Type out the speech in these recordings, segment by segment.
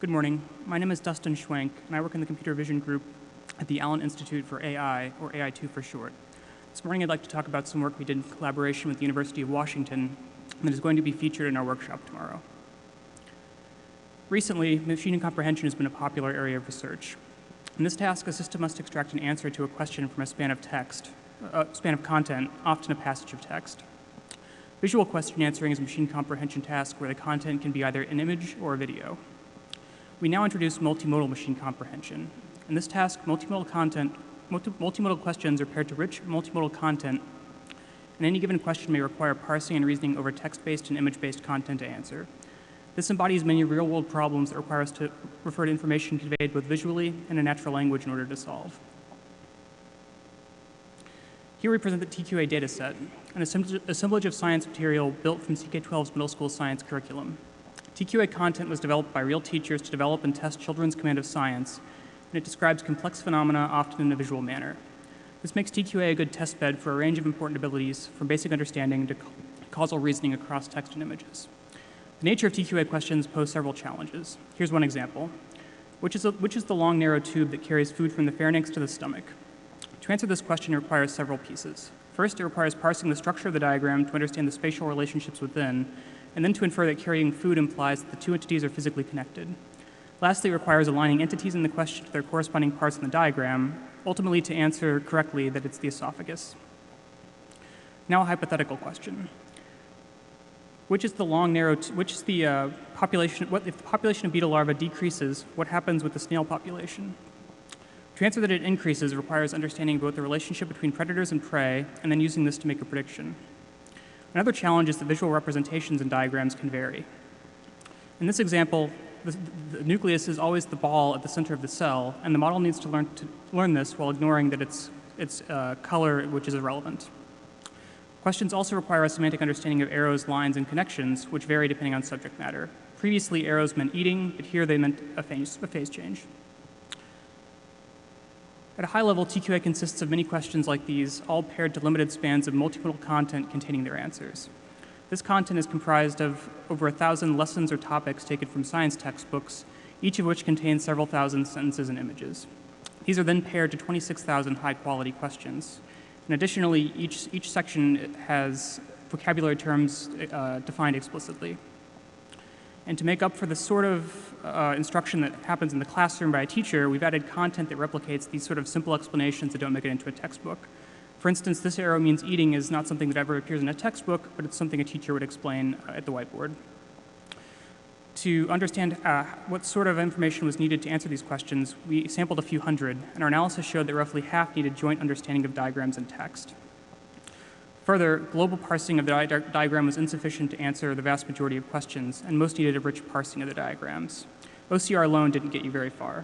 Good morning. My name is Dustin Schwenk, and I work in the computer vision group at the Allen Institute for AI, or AI2 for short. This morning I'd like to talk about some work we did in collaboration with the University of Washington that is going to be featured in our workshop tomorrow. Recently, machine comprehension has been a popular area of research. In this task, a system must extract an answer to a question from a span of content, often a passage of text. Visual question answering is a machine comprehension task where the content can be either an image or a video. We now introduce multimodal machine comprehension. In this task, multimodal questions are paired to rich multimodal content, and any given question may require parsing and reasoning over text-based and image-based content to answer. This embodies many real-world problems that require us to refer to information conveyed both visually and in natural language in order to solve. Here we present the TQA dataset, an assemblage of science material built from CK12's middle school science curriculum. TQA content was developed by real teachers to develop and test children's command of science, and it describes complex phenomena often in a visual manner. This makes TQA a good test bed for a range of important abilities, from basic understanding to causal reasoning across text and images. The nature of TQA questions pose several challenges. Here's one example. Which is the long, narrow tube that carries food from the pharynx to the stomach? To answer this question, it requires several pieces. First, it requires parsing the structure of the diagram to understand the spatial relationships within, and then to infer that carrying food implies that the two entities are physically connected. Lastly, it requires aligning entities in the question to their corresponding parts in the diagram, ultimately to answer correctly that it's the esophagus. Now a hypothetical question. If the population of beetle larvae decreases, what happens with the snail population? To answer that it increases requires understanding both the relationship between predators and prey, and then using this to make a prediction. Another challenge is that visual representations in diagrams can vary. In this example, the nucleus is always the ball at the center of the cell, and the model needs to learn this while ignoring that its color, which is irrelevant. Questions also require a semantic understanding of arrows, lines, and connections, which vary depending on subject matter. Previously, arrows meant eating, but here they meant a phase change. At a high level, TQA consists of many questions like these, all paired to limited spans of multimodal content containing their answers. This content is comprised of over 1,000 lessons or topics taken from science textbooks, each of which contains several thousand sentences and images. These are then paired to 26,000 high-quality questions. And additionally, each section has vocabulary terms defined explicitly. And to make up for the sort of instruction that happens in the classroom by a teacher, we've added content that replicates these sort of simple explanations that don't make it into a textbook. For instance, this arrow means eating is not something that ever appears in a textbook, but it's something a teacher would explain at the whiteboard. To understand what sort of information was needed to answer these questions, we sampled a few hundred, and our analysis showed that roughly half needed joint understanding of diagrams and text. Further, global parsing of the diagram was insufficient to answer the vast majority of questions, and most needed a rich parsing of the diagrams. OCR alone didn't get you very far.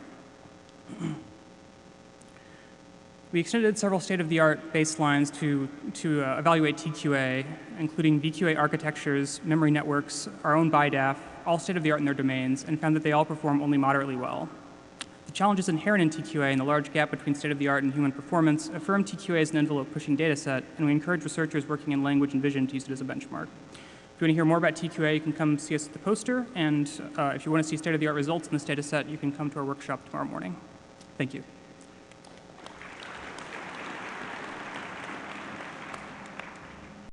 We extended several state-of-the-art baselines to evaluate TQA, including VQA architectures, memory networks, our own BiDAF, all state-of-the-art in their domains, and found that they all perform only moderately well. The challenges inherent in TQA and the large gap between state-of-the-art and human performance affirm TQA as an envelope-pushing dataset, and we encourage researchers working in language and vision to use it as a benchmark. If you want to hear more about TQA, you can come see us at the poster, and if you want to see state-of-the-art results in this dataset, you can come to our workshop tomorrow morning. Thank you.